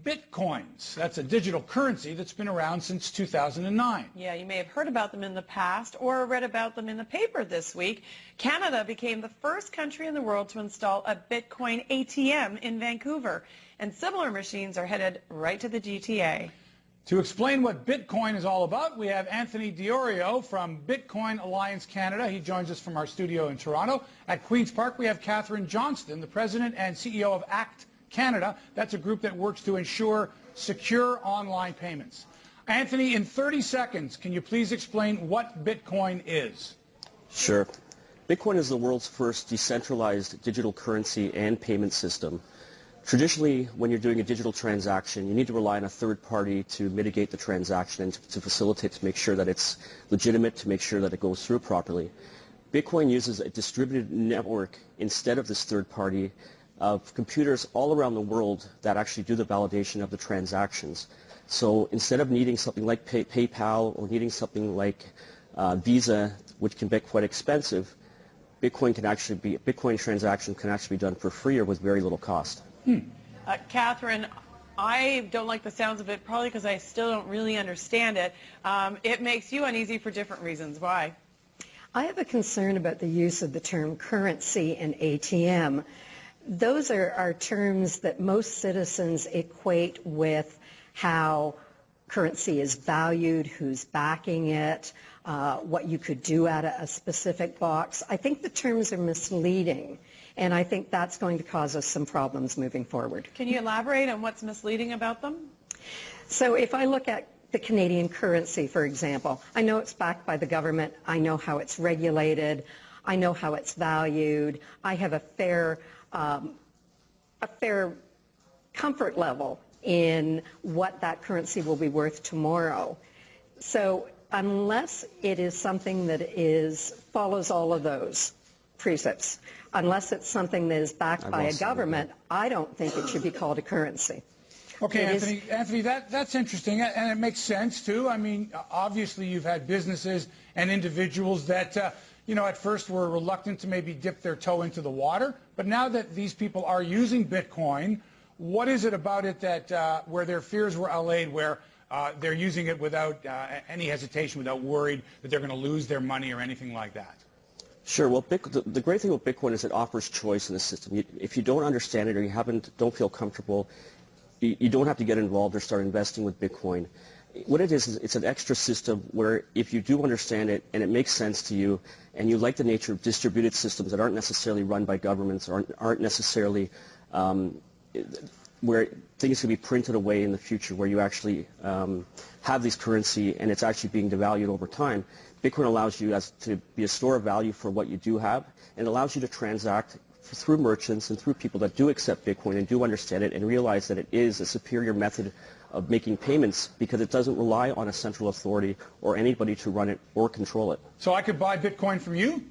Bitcoins. That's a digital currency that's been around since 2009. Yeah, you may have heard about them in the past or read about them in the paper this week. Canada became the first country in the world to install a Bitcoin ATM in Vancouver, and similar machines are headed right to the GTA. To explain what Bitcoin is all about, we have Anthony Diorio from Bitcoin Alliance Canada. He joins us from our studio in Toronto. At Queen's Park, we have Catherine Johnston, the president and CEO of ACT Canada. That's a group that works to ensure secure online payments. Anthony, in 30 seconds, can you please explain what Bitcoin is? Sure. Bitcoin is the world's first decentralized digital currency and payment system. Traditionally, when you're doing a digital transaction, you need to rely on a third party to mitigate the transaction and to facilitate, to make sure that it's legitimate, to make sure that it goes through properly. Bitcoin uses a distributed network instead of this third party of computers all around the world that actually do the validation of the transactions. So instead of needing something like PayPal or needing something like Visa, which can be quite expensive, Bitcoin transaction can actually be done for free or with very little cost. Catherine, I don't like the sounds of it, probably because I still don't really understand it. It makes you uneasy for different reasons. Why? I have a concern about the use of the term currency and ATM. Those are terms that most citizens equate with how currency is valued, who's backing it, what you could do at a specific box. I think the terms are misleading, and I think that's going to cause us some problems moving forward. Can you elaborate on what's misleading about them? So if I look at the Canadian currency, for example, I know it's backed by the government. I know how it's regulated. I know how it's valued. I have a fair comfort level in what that currency will be worth tomorrow. So unless it is something that follows all of those precepts, unless it's something that is backed by a government, I don't think it should be called a currency. Okay, Anthony, that's interesting, and it makes sense, too. I mean, obviously you've had businesses and individuals that, at first were reluctant to maybe dip their toe into the water, but now that these people are using Bitcoin, what is it about it that where their fears were allayed, where they're using it without any hesitation, without worried that they're going to lose their money or anything like that? Sure. Well, the great thing about Bitcoin is it offers choice in the system. If you don't understand it or don't feel comfortable, you don't have to get involved or start investing with Bitcoin. What it is it's an extra system where if you do understand it and it makes sense to you and you like the nature of distributed systems that aren't necessarily run by governments or aren't necessarily where things can be printed away in the future, where you actually have this currency and it's actually being devalued over time, Bitcoin allows you to be a store of value for what you do have, and allows you to transact through merchants and through people that do accept Bitcoin and do understand it and realize that it is a superior method of making payments because it doesn't rely on a central authority or anybody to run it or control it. So I could buy Bitcoin from you?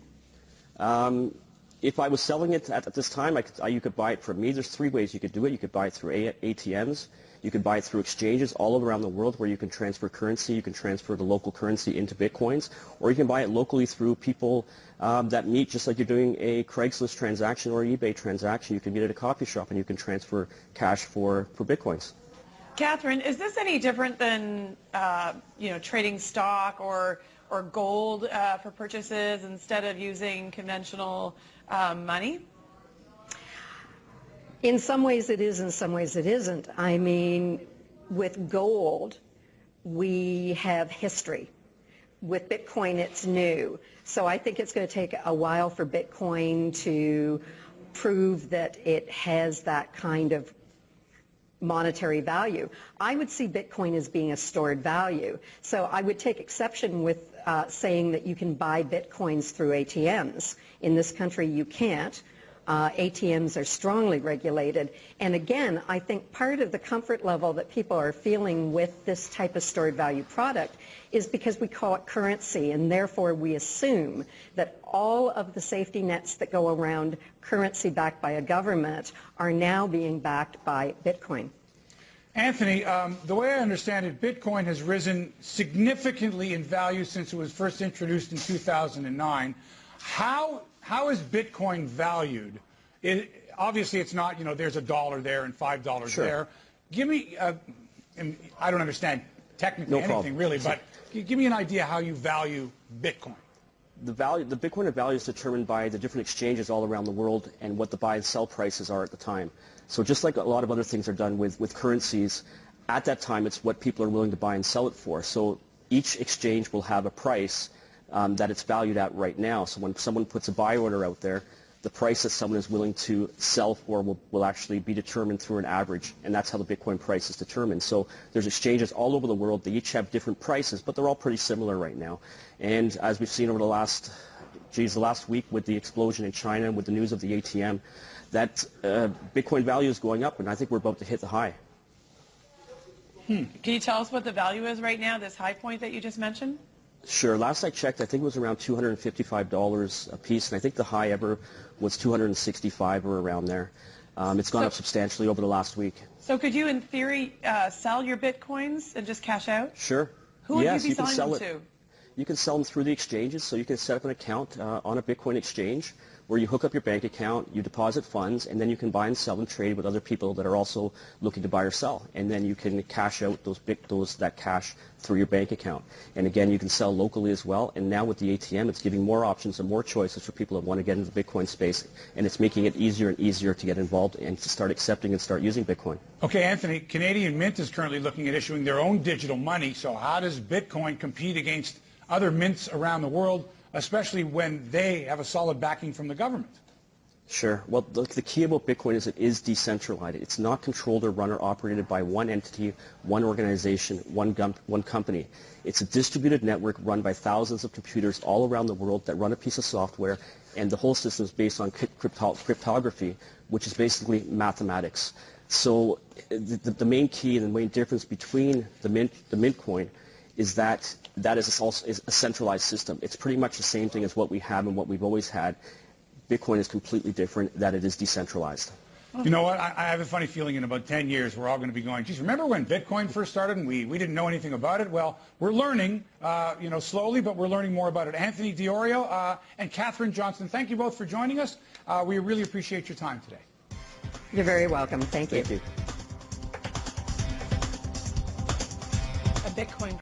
If I was selling it at this time, you could buy it from me. There's three ways you could do it. You could buy it through ATMs. You could buy it through exchanges all around the world where you can transfer currency. You can transfer the local currency into Bitcoins. Or you can buy it locally through people that meet, just like you're doing a Craigslist transaction or an eBay transaction. You can meet at a coffee shop and you can transfer cash for Bitcoins. Catherine, is this any different than trading stock or gold for purchases instead of using conventional money? In some ways it is, in some ways it isn't. I mean, with gold, we have history. With Bitcoin, it's new. So I think it's going to take a while for Bitcoin to prove that it has that kind of monetary value. I would see Bitcoin as being a stored value. So I would take exception with saying that you can buy Bitcoins through ATMs. In this country, you can't. ATMs are strongly regulated. And again, I think part of the comfort level that people are feeling with this type of stored value product is because we call it currency, and therefore we assume that all of the safety nets that go around currency backed by a government are now being backed by Bitcoin. Anthony, the way I understand it, Bitcoin has risen significantly in value since it was first introduced in 2009. How is Bitcoin valued? Obviously, it's not, there's $1 there and $5 Sure. there. give me, and I don't understand technically No anything problem. really, but give me an idea how you value Bitcoin. The Bitcoin value is determined by the different exchanges all around the world and what the buy and sell prices are at the time. So just like a lot of other things are done with currencies, at that time it's what people are willing to buy and sell it for. So each exchange will have a price that it's valued at right now. So when someone puts a buy order out there, the price that someone is willing to sell for will actually be determined through an average, and that's how the Bitcoin price is determined. So there's exchanges all over the world. They each have different prices, but they're all pretty similar right now. And as we've seen over the last week with the explosion in China and with the news of the ATM, that Bitcoin value is going up, and I think we're about to hit the high. Can you tell us what the value is right now, this high point that you just mentioned? Sure. Last I checked, I think it was around $255 a piece, and I think the high ever was $265 or around there. It's gone up substantially over the last week. So could you, in theory, sell your Bitcoins and just cash out? Sure. Who would Yes, you be can selling sell them it. to? You can sell them through the exchanges, so you can set up an account on a Bitcoin exchange where you hook up your bank account, you deposit funds, and then you can buy and sell and trade with other people that are also looking to buy or sell. And then you can cash out that cash through your bank account. And again, you can sell locally as well. And now with the ATM, it's giving more options and more choices for people that want to get into the Bitcoin space. And it's making it easier and easier to get involved and to start accepting and start using Bitcoin. Okay, Anthony, Canadian Mint is currently looking at issuing their own digital money. So how does Bitcoin compete against other mints around the world, especially when they have a solid backing from the government? Sure. Well, the key about Bitcoin is it is decentralized. It's not controlled or run or operated by one entity, one organization, one company. It's a distributed network run by thousands of computers all around the world that run a piece of software, and the whole system is based on cryptography, which is basically mathematics. So the main key and the main difference between the mint coin is that is a centralized system. It's pretty much the same thing as what we have and what we've always had. Bitcoin is completely different, that it is decentralized. You know what? I have a funny feeling in about 10 years we're all going to be going, geez, remember when Bitcoin first started and we didn't know anything about it? Well, we're learning, slowly, but we're learning more about it. Anthony Diorio and Catherine Johnston, thank you both for joining us. We really appreciate your time today. You're very welcome. Thank you. Thank you. A Bitcoin